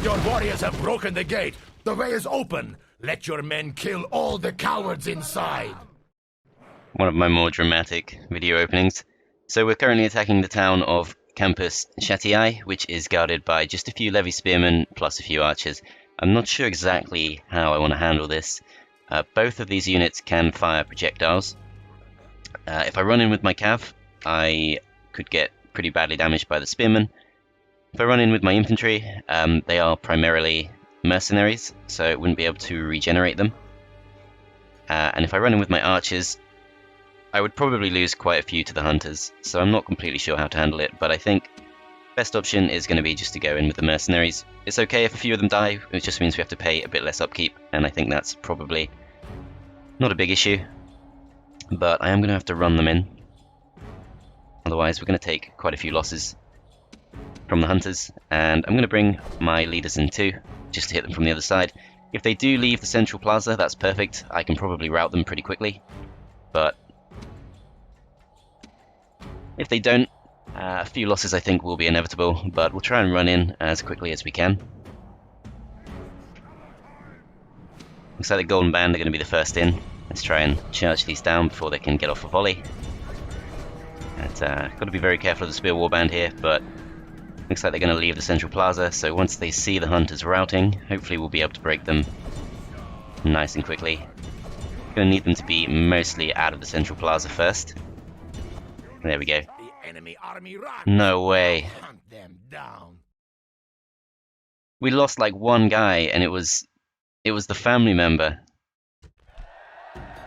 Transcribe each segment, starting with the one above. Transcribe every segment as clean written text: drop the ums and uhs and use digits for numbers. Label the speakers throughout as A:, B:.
A: Your warriors have broken the gate. The way is open. Let your men kill all the cowards inside.
B: One of my more dramatic video openings. So we're currently attacking the town of Campus Chattii, which is guarded by just a few levy spearmen plus a few archers. I'm not sure exactly how I want to handle this. Both of these units can fire projectiles. If I run in with my cav, I could get pretty badly damaged by the spearmen. If I run in with my infantry, they are primarily mercenaries, so it wouldn't be able to regenerate them. And if I run in with my archers, I would probably lose quite a few to the hunters, so I'm not completely sure how to handle it, but I think best option is going to be just to go in with the mercenaries. It's okay if a few of them die, it just means we have to pay a bit less upkeep, and I think that's probably not a big issue. But I am going to have to run them in, otherwise we're going to take quite a few losses from the hunters, and I'm going to bring my leaders in too, just to hit them from the other side. If they do leave the central plaza, that's perfect. I can probably rout them pretty quickly, but if they don't, a few losses I think will be inevitable, but we'll try and run in as quickly as we can. Looks like the Golden Band are going to be the first in. Let's try and charge these down before they can get off a volley. Got to be very careful of the Spear Warband here, but looks like they're going to leave the central plaza, so once they see the hunters routing, hopefully we'll be able to break them nice and quickly. Going to need them to be mostly out of the central plaza first. There we go.
A: The enemy army runs.
B: No way.
A: Hunt them down.
B: We lost like one guy, and it was the family member.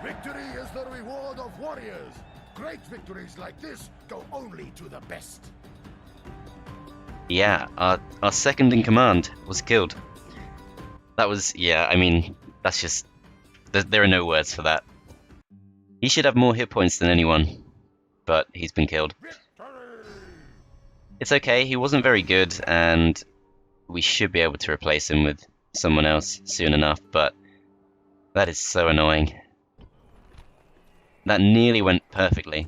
A: Victory is the reward of warriors. Great victories like this go only to the best.
B: Yeah, our second in command was killed. That was, yeah, I mean, that's just, there are no words for that. He should have more hit points than anyone, but he's been killed. It's okay, he wasn't very good, and we should be able to replace him with someone else soon enough, but that is so annoying. That nearly went perfectly.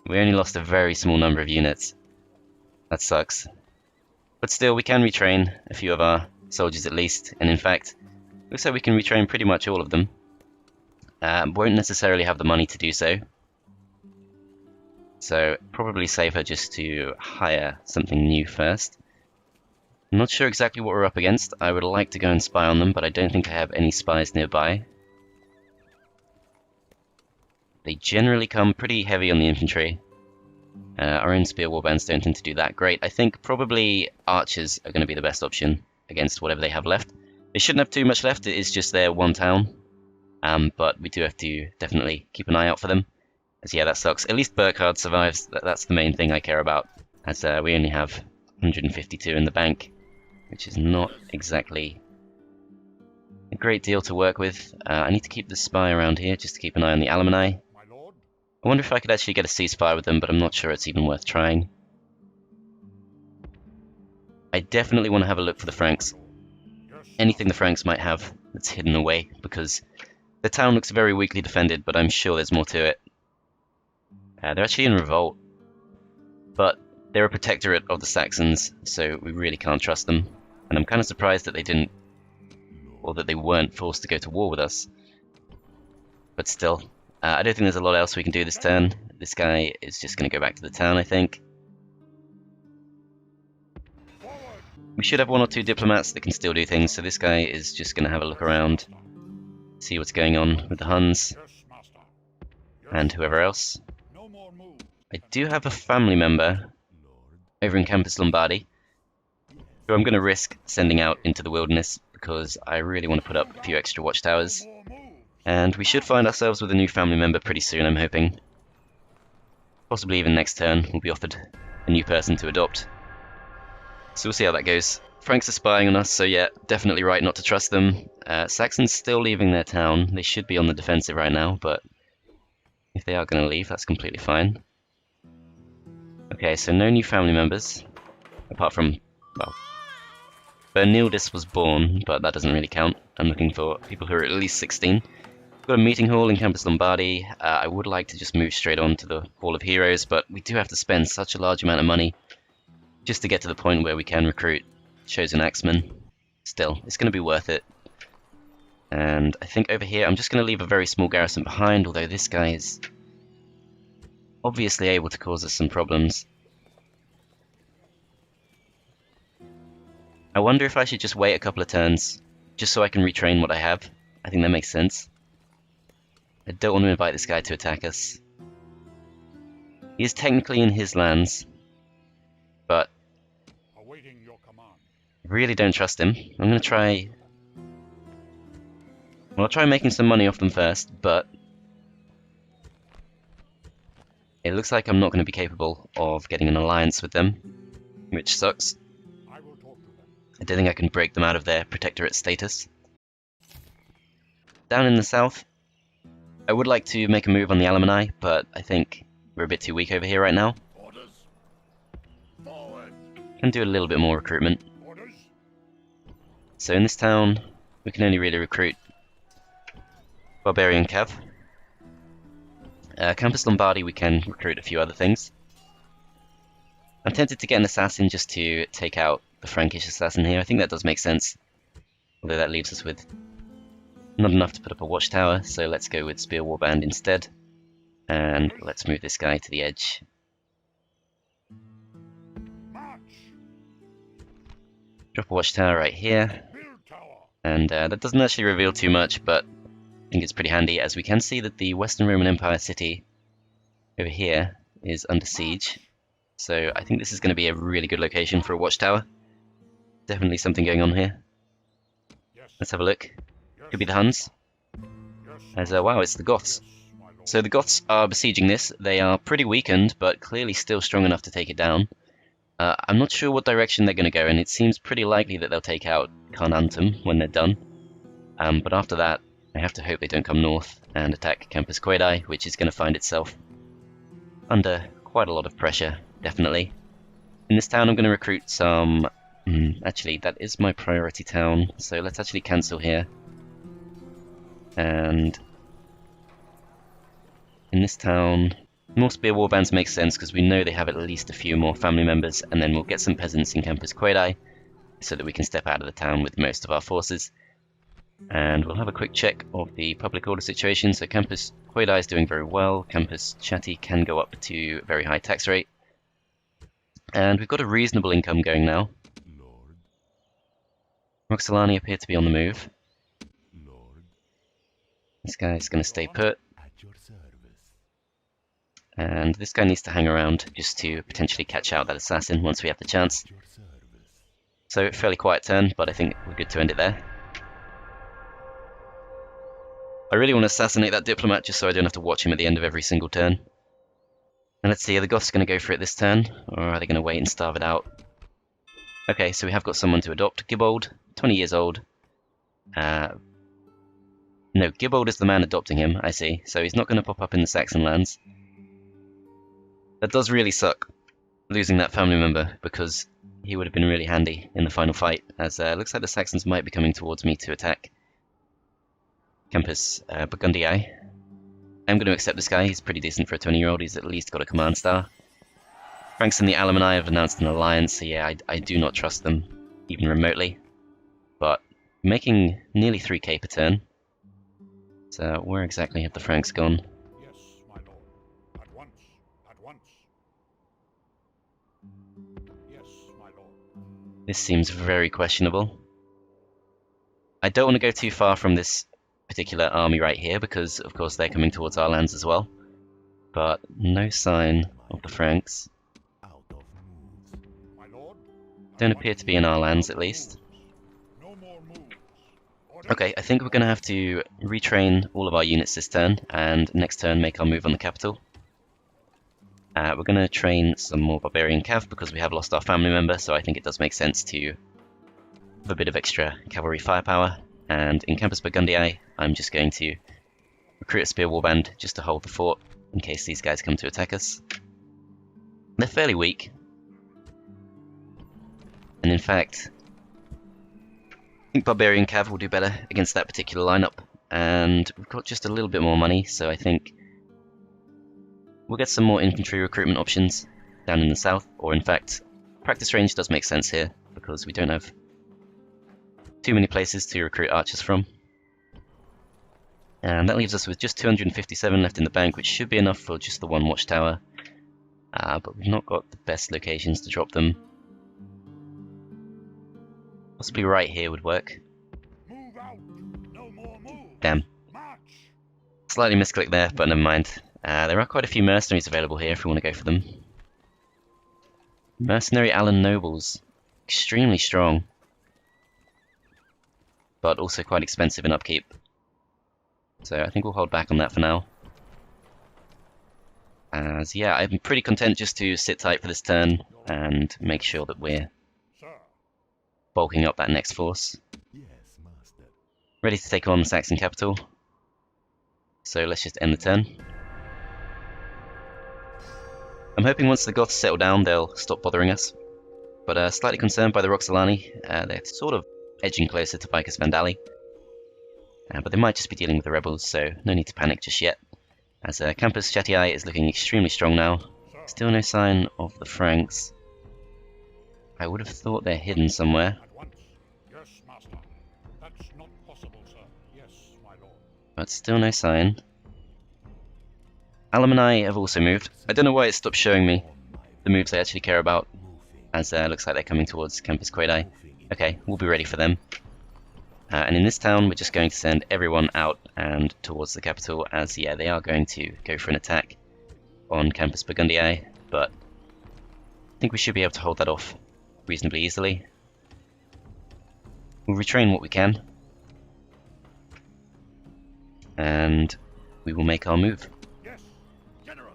B: We only lost a very small number of units. That sucks. But still, we can retrain a few of our soldiers at least, and in fact, looks like we can retrain pretty much all of them. Won't necessarily have the money to do so. So, probably safer just to hire something new first. I'm not sure exactly what we're up against. I would like to go and spy on them, but I don't think I have any spies nearby. They generally come pretty heavy on the infantry. Our own spear warbands don't tend to do that great. I think probably archers are going to be the best option against whatever they have left. They shouldn't have too much left, it is just their one town. But we do have to definitely keep an eye out for them. As yeah, that sucks. At least Burkhard survives, that's the main thing I care about. As we only have 152 in the bank, which is not exactly a great deal to work with. I need to keep the spy around here just to keep an eye on the alumni. I wonder if I could actually get a ceasefire with them, but I'm not sure it's even worth trying. I definitely want to have a look for the Franks. Anything the Franks might have that's hidden away, because the town looks very weakly defended, but I'm sure there's more to it. They're actually in revolt, but they're a protectorate of the Saxons, so we really can't trust them. And I'm kind of surprised that they didn't, or that they weren't forced to go to war with us. But still, I don't think there's a lot else we can do this turn. This guy is just going to go back to the town, I think. We should have one or two diplomats that can still do things, so this guy is just going to have a look around, see what's going on with the Huns, and whoever else. I do have a family member over in Campus Lombardi, who I'm going to risk sending out into the wilderness, because I really want to put up a few extra watchtowers. And we should find ourselves with a new family member pretty soon, I'm hoping. Possibly even next turn, we'll be offered a new person to adopt. So we'll see how that goes. Franks are spying on us, so yeah, definitely right not to trust them. Saxons still leaving their town. They should be on the defensive right now, but if they are going to leave, that's completely fine. Okay, so no new family members, apart from, well, Bernildis was born, but that doesn't really count. I'm looking for people who are at least 16. We've got a meeting hall in Campus Lombardi. I would like to just move straight on to the Hall of Heroes, but we do have to spend such a large amount of money just to get to the point where we can recruit chosen axemen. still, it's going to be worth it. And I think over here, I'm just going to leave a very small garrison behind, although this guy is obviously able to cause us some problems. I wonder if I should just wait a couple of turns, just so I can retrain what I have. I think that makes sense. I don't want to invite this guy to attack us. He is technically in his lands, but
A: Awaiting your command.
B: I really don't trust him. I'm going to try... Well, I'll try making some money off them first, but it looks like I'm not going to be capable of getting an alliance with them, which sucks.
A: I will talk to them.
B: I don't think I can break them out of their protectorate status. Down in the south, I would like to make a move on the Alumni, but I think we're a bit too weak over here right now.
A: Orders. Forward.
B: Can do a little bit more recruitment.
A: Orders.
B: So in this town, we can only really recruit Barbarian Cav. Campus Lombardi, we can recruit a few other things. I'm tempted to get an assassin just to take out the Frankish assassin here. I think that does make sense, although that leaves us with not enough to put up a watchtower, so let's go with Spear Warband instead. And let's move this guy to the edge.
A: March.
B: Drop a watchtower right here.
A: Build tower.
B: And that doesn't actually reveal too much, but I think it's pretty handy, as we can see that the Western Roman Empire city over here is under siege. So I think this is going to be a really good location for a watchtower. Definitely something going on here.
A: Yes.
B: Let's have a look.
A: Yes.
B: Could be the Huns.
A: Yes.
B: As wow, it's the Goths.
A: Yes, my lord.
B: So the Goths are besieging this. They are pretty weakened, but clearly still strong enough to take it down. I'm not sure what direction they're going to go, and it seems pretty likely that they'll take out Carnuntum when they're done. But after that, I have to hope they don't come north and attack Campus Chattii, which is going to find itself under quite a lot of pressure, definitely. In this town I'm going to recruit some... actually, that is my priority town, so let's actually cancel here. And in this town, more Spear Warbands makes sense because we know they have at least a few more family members, and then we'll get some peasants in Campus Chattii so that we can step out of the town with most of our forces. And we'll have a quick check of the public order situation. So Campus Chattii is doing very well. Campus Chattii can go up to a very high tax rate. And we've got a reasonable income going now.
A: Lord.
B: Roxolani appear to be on the move.
A: Lord.
B: This guy's going to stay put.
A: At your service.
B: And this guy needs to hang around just to potentially catch out that assassin once we have the chance.
A: At your service.
B: So fairly quiet turn, but I think we're good to end it there. I really want to assassinate that diplomat just so I don't have to watch him at the end of every single turn. And let's see, are the Goths going to go for it this turn? Or are they going to wait and starve it out? Okay, so we have got someone to adopt. Gibold, 20 years old. No, Gibold is the man adopting him, I see. So he's not going to pop up in the Saxon lands. That does really suck, losing that family member, because he would have been really handy in the final fight, as it looks like the Saxons might be coming towards me to attack Campus Burgundii. I'm going to accept this guy. He's pretty decent for a 20-year-old. He's at least got a command star. Franks and the Alumni have announced an alliance, so yeah, I do not trust them, even remotely. But making nearly 3k per turn. So where exactly have the Franks gone?
A: Yes, my lord. At once. At once. Yes, my lord.
B: This seems very questionable. I don't want to go too far from this particular army right here, because of course they're coming towards our lands as well. But no sign of the Franks.
A: Out of moves. My lord.
B: Don't appear to be in our lands, at least.
A: No more moves.
B: Okay, I think we're going to have to retrain all of our units this turn, and next turn make our move on the capital. We're going to train some more Barbarian Cav, because we have lost our family member, so I think it does make sense to have a bit of extra cavalry firepower. And in Campus Burgundii, I'm just going to recruit a Spear Warband just to hold the fort in case these guys come to attack us. They're fairly weak. And in fact, I think Barbarian Cav will do better against that particular lineup. And we've got just a little bit more money, so I think we'll get some more infantry recruitment options down in the south. Or in fact, practice range does make sense here, because we don't have Too many places to recruit archers from. And that leaves us with just 257 left in the bank, which should be enough for just the one watchtower. But we've not got the best locations to drop them. Possibly right here would work.
A: Move out. No more move.
B: Damn.
A: March.
B: Slightly misclicked there, but never mind. There are quite a few mercenaries available here if we want to go for them. Mercenary Allen Nobles. Extremely strong. But also quite expensive in upkeep. So I think we'll hold back on that for now. As yeah, I'm pretty content just to sit tight for this turn and make sure that we're
A: Sir.
B: bulking up that next force.
C: Yes, master.
B: Ready to take on the Saxon capital. So let's just end the turn. I'm hoping once the Goths settle down they'll stop bothering us. But slightly concerned by the Roxolani. They're sort of edging closer to Vicus Vandali. But they might just be dealing with the rebels, so no need to panic just yet. As Campus Chattii is looking extremely strong now. Still no sign of the Franks. I would have thought they're hidden somewhere.
A: At once. Yes, master. That's not possible, sir. Yes, my lord.
B: But still no sign. Alumni have also moved. I don't know why it stopped showing me the moves I actually care about, as it looks like they're coming towards Campus Chattii. Okay, we'll be ready for them. And in this town, we're just going to send everyone out and towards the capital, as yeah, they are going to go for an attack on Campus Burgundii, but I think we should be able to hold that off reasonably easily. We'll retrain what we can, and we will make our move.
A: Yes, General.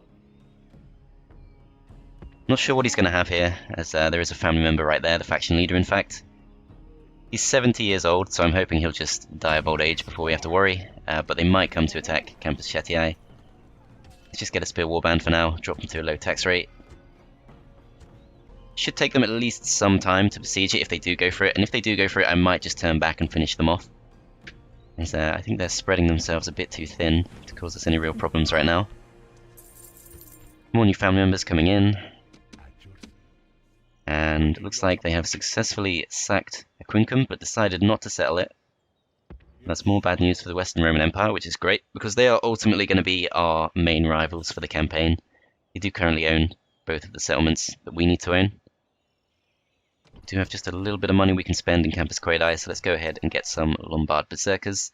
B: Not sure what he's going to have here, as there is a family member right there, the faction leader in fact. He's 70 years old, so I'm hoping he'll just die of old age before we have to worry, but they might come to attack Campus Chattii. Let's just get a spear warband for now, drop them to a low tax rate. Should take them at least some time to besiege it if they do go for it, and if they do go for it I might just turn back and finish them off. As, I think they're spreading themselves a bit too thin to cause us any real problems right now. More new family members coming in. And it looks like they have successfully sacked Aquincum, but decided not to settle it. That's more bad news for the Western Roman Empire, which is great, because they are ultimately going to be our main rivals for the campaign. They do currently own both of the settlements that we need to own. We do have just a little bit of money we can spend in Campus Chattii, so let's go ahead and get some Lombard Berserkers.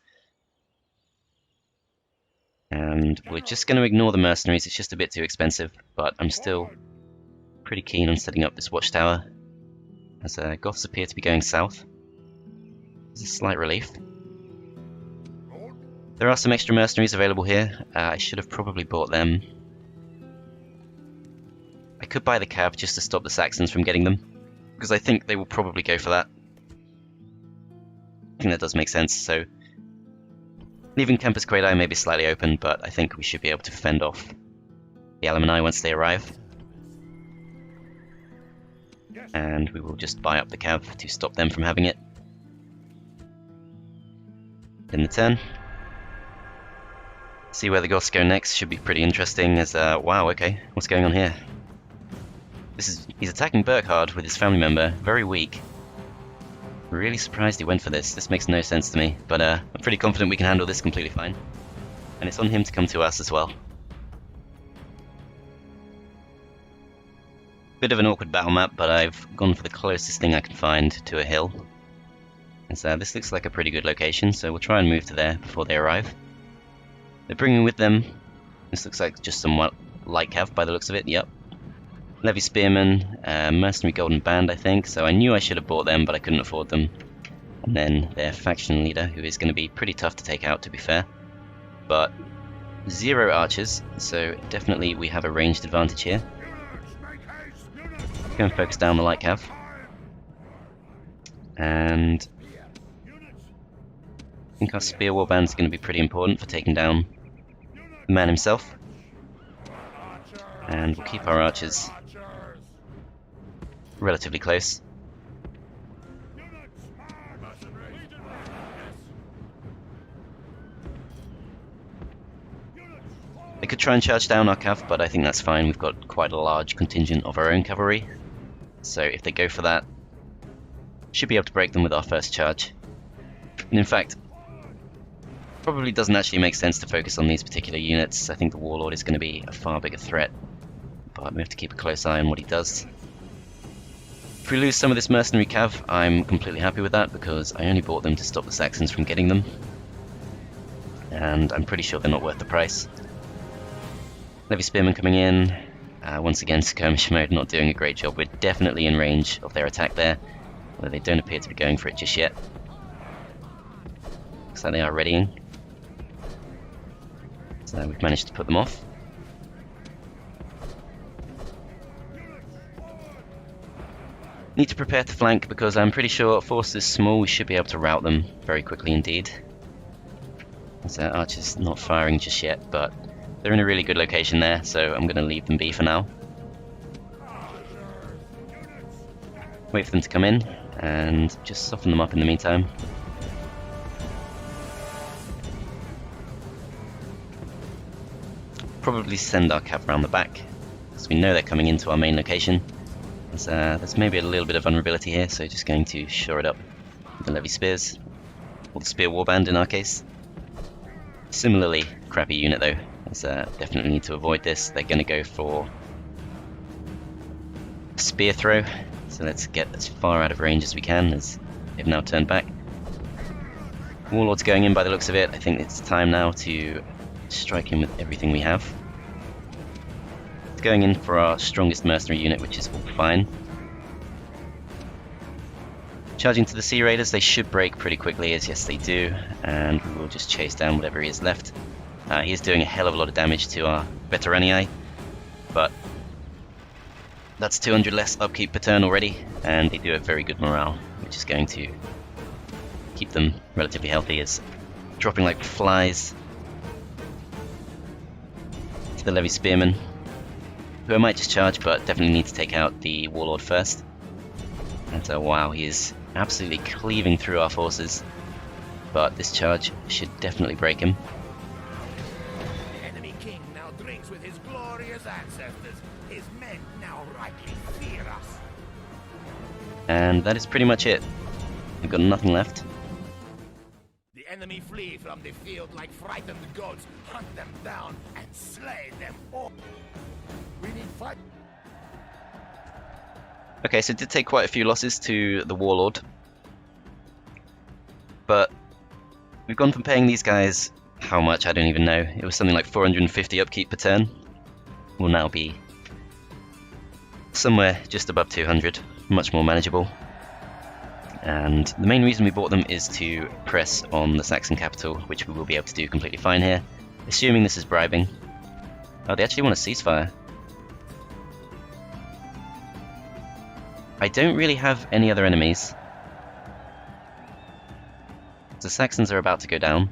B: And we're just going to ignore the mercenaries, it's just a bit too expensive, but I'm still pretty keen on setting up this watchtower, as Goths appear to be going south. There's a slight relief. There are some extra mercenaries available here. I should have probably bought them. I could buy the cav just to stop the Saxons from getting them, because I think they will probably go for that. I think that does make sense, so leaving Campus Chattii may be slightly open, but I think we should be able to fend off the Alumni once they arrive. And we will just buy up the cav to stop them from having it. In the turn. See where the Goths go next, should be pretty interesting as, wow, okay, what's going on here? He's attacking Burkhard with his family member, very weak. Really surprised he went for this, this makes no sense to me, but I'm pretty confident we can handle this completely fine. And it's on him to come to us as well. Bit of an awkward battle map, but I've gone for the closest thing I can find to a hill. And so this looks like a pretty good location, so we'll try and move to there before they arrive. They're bringing with them, this looks like just some light cav by the looks of it, yep. Levy Spearmen, Mercenary Golden Band I think, so I knew I should have bought them, but I couldn't afford them. And then their faction leader, who is going to be pretty tough to take out to be fair. But 0 archers, so definitely we have a ranged advantage here. Go and focus down the light cav. And I think our spear warband is going to be pretty important for taking down the man himself. And we'll keep our archers relatively close. They could try and charge down our cav, but I think that's fine. We've got quite a large contingent of our own cavalry. So if they go for that, should be able to break them with our first charge. And in fact, probably doesn't actually make sense to focus on these particular units. I think the warlord is going to be a far bigger threat, but we have to keep a close eye on what he does. If we lose some of this mercenary cav, I'm completely happy with that, because I only bought them to stop the Saxons from getting them, and I'm pretty sure they're not worth the price. Levy spearmen coming in. Once again, skirmish mode not doing a great job. We're definitely in range of their attack there, although they don't appear to be going for it just yet. Looks like they are readying. So we've managed to put them off. Need to prepare to flank, because I'm pretty sure force is small, we should be able to rout them very quickly indeed. So archers not firing just yet, but they're in a really good location there, so I'm going to leave them be for now. Wait for them to come in, and just soften them up in the meantime. Probably send our cav around the back, because we know they're coming into our main location. There's maybe a little bit of vulnerability here, so just going to shore it up with the levy spears, or the spear warband in our case. Similarly, crappy unit though. Definitely need to avoid this. They're going to go for a spear throw, so let's get as far out of range as we can, as they've now turned back. Warlord's going in by the looks of it. I think it's time now to strike him with everything we have. It's going in for our strongest mercenary unit, which is all fine. Charging to the Sea Raiders, they should break pretty quickly, as yes they do, and we will just chase down whatever he is left. He is doing a hell of a lot of damage to our Veteranii, but that's 200 less upkeep per turn already, and they do have very good morale, which is going to keep them relatively healthy, as dropping like flies to the levy spearmen, who I might just charge, but definitely need to take out the warlord first. And wow, he is absolutely cleaving through our forces, but this charge should definitely break him.
A: The enemy king now drinks with his glorious ancestors. His men now rightly fear us.
B: And that is pretty much it. We've got nothing left.
A: The enemy flee from the field like frightened goats. Hunt them down and slay them all. We need fight.
B: Okay, so it did take quite a few losses to the warlord, but we've gone from paying these guys how much, I don't even know. It was something like 450 upkeep per turn. Will now be somewhere just above 200, much more manageable. And the main reason we bought them is to press on the Saxon capital, which we will be able to do completely fine here, assuming this is bribing. Oh, they actually want a ceasefire. I don't really have any other enemies. The Saxons are about to go down.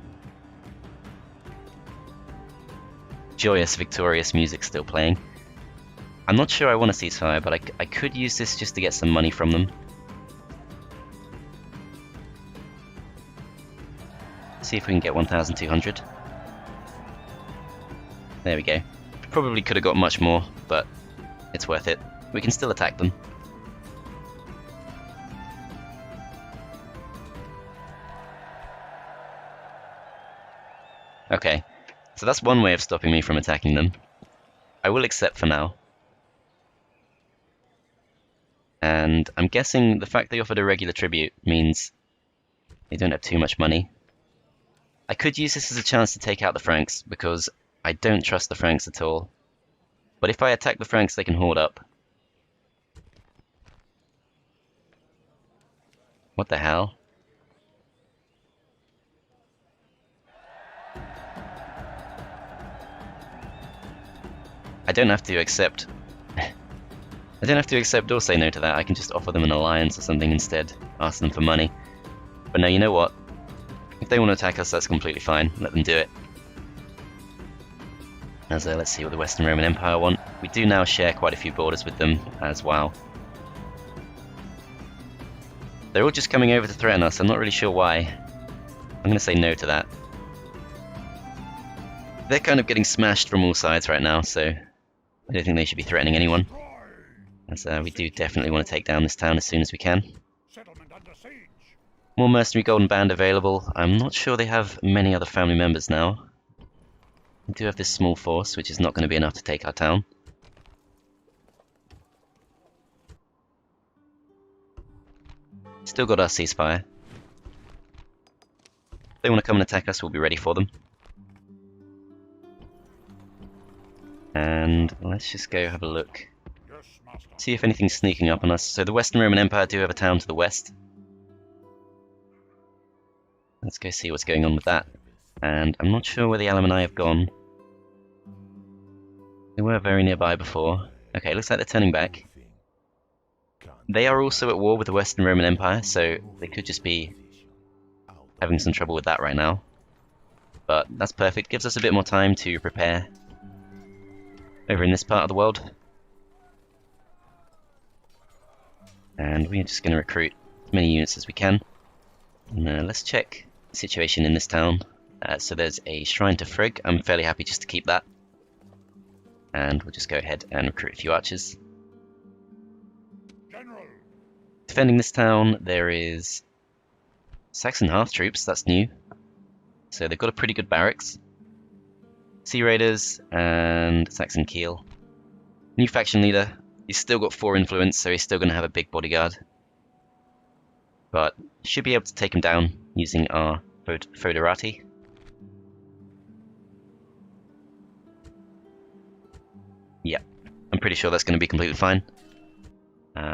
B: Joyous, victorious music still playing. I'm not sure I want a ceasefire, but I could use this just to get some money from them. See if we can get 1,200. There we go. Probably could have got much more, but it's worth it. We can still attack them. Okay, so that's one way of stopping me from attacking them. I will accept for now. And I'm guessing the fact they offered a regular tribute means they don't have too much money. I could use this as a chance to take out the Franks, because I don't trust the Franks at all. But if I attack the Franks, they can hoard up. What the hell? I don't have to accept... I don't have to accept or say no to that. I can just offer them an alliance or something instead. Ask them for money. But no, you know what? If they want to attack us, that's completely fine. Let them do it. As let's see what the Western Roman Empire want. We do now share quite a few borders with them as well. They're all just coming over to threaten us. I'm not really sure why. I'm going to say no to that. They're kind of getting smashed from all sides right now, so I don't think they should be threatening anyone. As we do definitely want to take down this town as soon as we can. More mercenary golden band available. I'm not sure they have many other family members now. We do have this small force, which is not going to be enough to take our town. Still got our ceasefire. If they want to come and attack us, we'll be ready for them. And let's just go have a look. See if anything's sneaking up on us. So the Western Roman Empire do have a town to the west. Let's go see what's going on with that. And I'm not sure where the Alemanni have gone. They were very nearby before. Okay, looks like they're turning back. They are also at war with the Western Roman Empire, so they could just be having some trouble with that right now. But that's perfect. Gives us a bit more time to prepare over in this part of the world. And we're just going to recruit as many units as we can. And, let's check the situation in this town. So there's a shrine to Frigg. I'm fairly happy just to keep that. And we'll just go ahead and recruit a few archers. Defending this town, there is Saxon Hearth troops, that's new. So they've got a pretty good barracks. Sea Raiders and Saxon Keel. New faction leader. He's still got 4 influence, so he's still going to have a big bodyguard. But should be able to take him down using our Foederati. Yeah, I'm pretty sure that's going to be completely fine.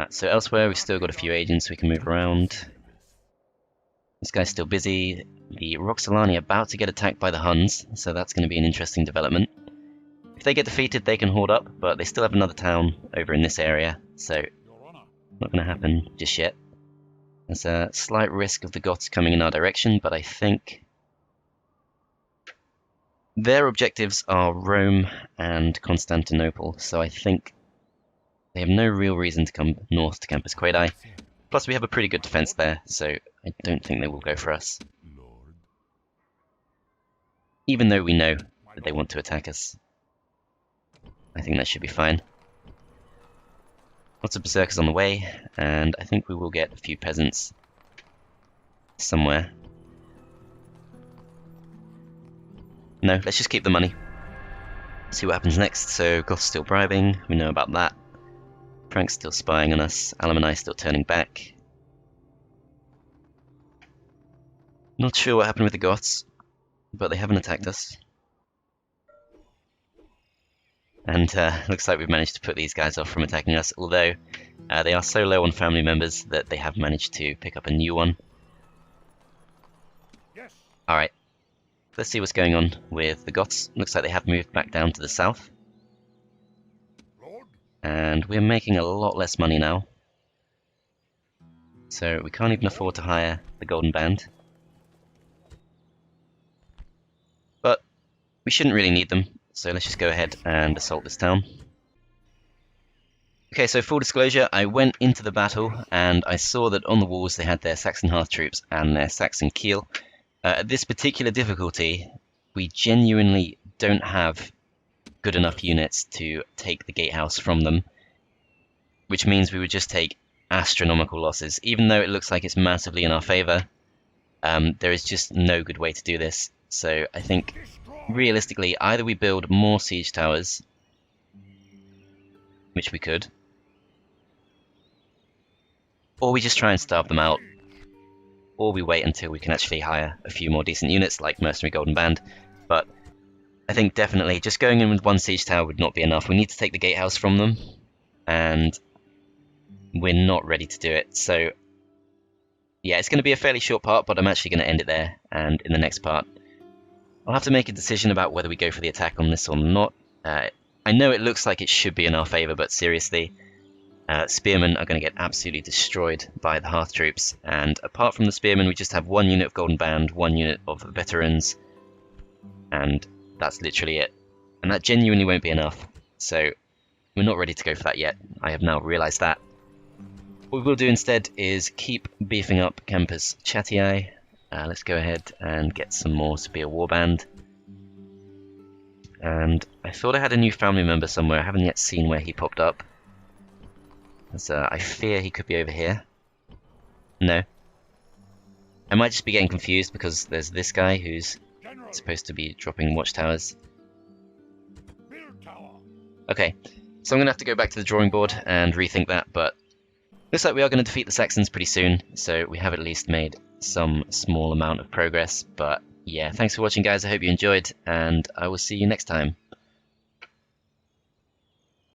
B: So elsewhere, we've still got a few agents we can move around. This guy's still busy. The Roxolani are about to get attacked by the Huns, so that's going to be an interesting development. If they get defeated, they can horde up, but they still have another town over in this area, so not going to happen just yet. There's a slight risk of the Goths coming in our direction, but I think their objectives are Rome and Constantinople, so I think they have no real reason to come north to Campus Chattii. Plus we have a pretty good defense there, so I don't think they will go for us. Even though we know that they want to attack us. I think that should be fine. Lots of berserkers on the way, and I think we will get a few peasants somewhere. No, let's just keep the money. See what happens next. So Goths still bribing, we know about that. Frank's still spying on us, Alemanni still turning back. Not sure what happened with the Goths, but they haven't attacked us. And looks like we've managed to put these guys off from attacking us, although they are so low on family members that they have managed to pick up a new one. Alright, let's see what's going on with the Goths. Looks like they have moved back down to the south. And we're making a lot less money now. So we can't even afford to hire the Golden Band. But we shouldn't really need them, so let's just go ahead and assault this town. Okay, so full disclosure, I went into the battle and I saw that on the walls they had their Saxon Hearth troops and their Saxon Keel. At this particular difficulty, we genuinely don't have good enough units to take the gatehouse from them, which means we would just take astronomical losses. Even though it looks like it's massively in our favor, there is just no good way to do this. So I think realistically either we build more siege towers, which we could, or we just try and starve them out, or we wait until we can actually hire a few more decent units like Mercenary Golden Band. But I think definitely just going in with one siege tower would not be enough. We need to take the gatehouse from them, and we're not ready to do it. So yeah, it's going to be a fairly short part, but I'm actually going to end it there, and in the next part I'll have to make a decision about whether we go for the attack on this or not. I know it looks like it should be in our favor, but seriously, spearmen are going to get absolutely destroyed by the Hearth troops, and apart from the spearmen we just have one unit of Golden Band, one unit of veterans, and that's literally it. And that genuinely won't be enough, so we're not ready to go for that yet. I have now realized that. What we will do instead is keep beefing up Campus Chattii. Let's go ahead and get some more Spear Warband. And I thought I had a new family member somewhere. I haven't yet seen where he popped up. So I fear he could be over here. No. I might just be getting confused because there's this guy who's
A: General,
B: supposed to be dropping watchtowers.
A: build tower.
B: Okay, so I'm going to have to go back to the drawing board and rethink that, but looks like we are going to defeat the Saxons pretty soon, so we have at least made some small amount of progress. But yeah, thanks for watching guys, I hope you enjoyed, and I will see you next time.